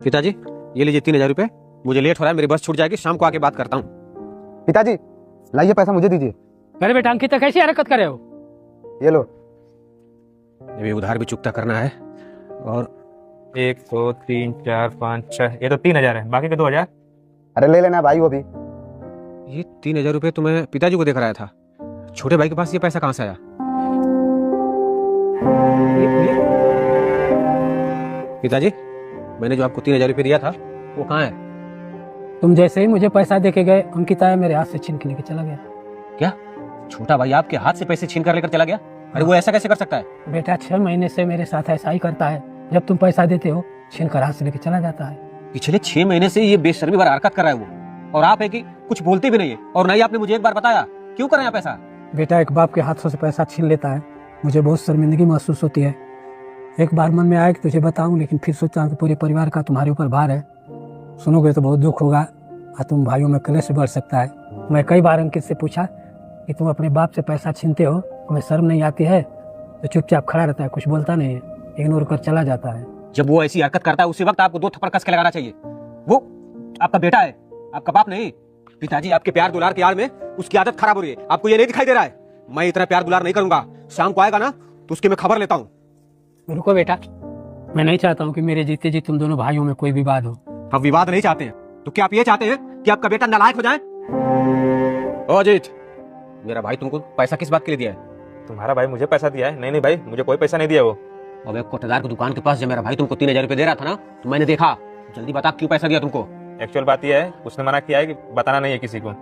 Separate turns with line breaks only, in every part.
पिताजी ये लीजिए 3,000 रुपए। मुझे लेट हो रहा है, मेरी बस छूट जाएगी, शाम को आके बात करता हूँ।
पिताजी लाइए पैसा मुझे दीजिए।
अरे बेटा अंकित कैसी हरकत कर रहे हो?
ये लो।
अभी उधार भी चुकता करना है। और
1 2 3 4 5 6, ये तो 3,000 है, बाकी के 2,000।
अरे ले लेना भाई वो भी।
ये 3,000 रुपए तो मैं पिताजी को देख रहा था, छोटे भाई के पास ये पैसा कहाँ से आया? पिताजी मैंने जो आपको 3,000 रुपए दिया था वो कहाँ है?
तुम जैसे ही मुझे पैसा देके गए अंकित आया मेरे हाथ से छीन के लेके चला गया।
क्या छोटा भाई आपके हाथ से पैसे छीन कर लेकर चला गया? अरे वो ऐसा कैसे कर सकता है?
बेटा 6 महीने से मेरे साथ ऐसा ही करता है, जब तुम पैसा देते हो छीन कर हाथ से लेके चला जाता है।
पिछले 6 महीने से ये बेशर्मी भरा हरकत कर रहा है वो, और आप है कि कुछ बोलते भी नहीं है, और नहीं आपने मुझे एक बार बताया। क्यों कर रहे हैं आप ऐसा?
बेटा एक बाप के हाथों से पैसा छीन लेता है, मुझे बहुत शर्मिंदगी महसूस होती है। एक बार मन में आया कि तुझे बताऊं, लेकिन फिर सोचा कि पूरे परिवार का तुम्हारे ऊपर भार है, सुनोगे तो बहुत दुख होगा और तुम भाइयों में कलेश बढ़ सकता है। मैं कई बार अंकित से पूछा कि तुम अपने बाप से पैसा छीनते हो, तुम्हें शर्म नहीं आती है? तो चुपचाप खड़ा रहता है, कुछ बोलता नहीं है, इग्नोर कर चला जाता है।
जब वो ऐसी हरकत करता है उसी वक्त आपको 2 थप्पड़ कस के लगाना चाहिए। वो आपका बेटा है, आपका बाप नहीं। पिताजी आपके प्यार दुलार के आड़ में उसकी आदत खराब हो रही है, आपको ये नहीं दिखाई दे रहा है? मैं इतना प्यार दुलार नहीं करूंगा, शाम को आएगा ना तो उसकी मैं खबर लेता हूँ।
रुको बेटा, मैं नहीं चाहता हूँ कि मेरे जीते जी तुम दोनों भाइयों में कोई विवाद हो।
हम विवाद नहीं चाहते हैं, तो क्या आप ये चाहते हैं कि आपका बेटा नालायक हो जाए? ओ अजीत, मेरा भाई तुमको पैसा किस बात के लिए दिया है?
तुम्हारा भाई मुझे पैसा दिया है? नहीं नहीं भाई, मुझे कोई पैसा नहीं दिया वो।
अब एक कोटेदार की दुकान के पास जब मेरा भाई तुमको 3,000 रुपए दे रहा था ना, तो मैंने देखा। जल्दी बता क्यों पैसा दिया तुमको?
एक्चुअल बात यह है, उसने मना किया है कि बताना नहीं है किसी को।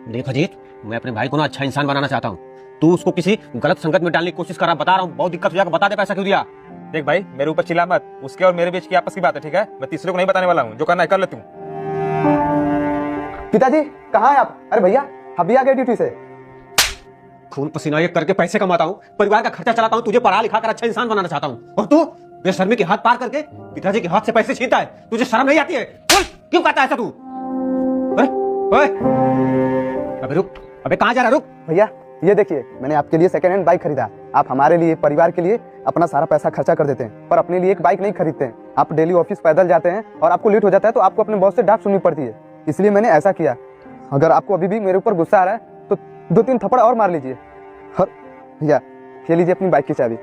देख अजीत, मैं अपने भाई को ना अच्छा इंसान बनाना चाहता हूँ, तू उसको किसी गलत संगत में डालने की कोशिश कर रहा। बता रहा हूँ, बहुत दिक्कत हो जाएगा, बता दे पैसा क्यों दिया।
देख भाई, मेरे ऊपर चिल्ला मत, उसके और मेरे बीच की आपस की बात है, ठीक है? मैं तीसरे को नहीं बताने वाला हूँ, जो करना है कर ले तू।
पिताजी कहाँ है आप? अरे भैया अभी आ गए ड्यूटी से।
खून पसीना एक करके पैसे कमाता हूँ, परिवार का खर्चा चलाता हूँ, तुझे पढ़ा लिखा कर अच्छा इंसान बनाना चाहता हूँ, और तू बेशर्मी के हाथ पार करके पिताजी के हाथ से पैसे छीनता है। तुझे शर्म नहीं आती है? बोल, क्यों करता है ऐसा तू? ओए, अबे रुक, अबे कहाँ जा रहा है? रुक
भैया ये देखिए, मैंने आपके लिए सेकंड हैंड बाइक खरीदा। आप हमारे लिए, परिवार के लिए अपना सारा पैसा खर्चा कर देते हैं, पर अपने लिए एक बाइक नहीं खरीदते हैं। आप डेली ऑफिस पैदल जाते हैं और आपको लेट हो जाता है तो आपको अपने बॉस से डांट सुननी पड़ती है, इसलिए मैंने ऐसा किया। अगर आपको अभी भी मेरे ऊपर गुस्सा आ रहा है तो 2-3 थप्पड़ और मार लीजिए। और भैया ये लीजिए अपनी बाइक की चाबी।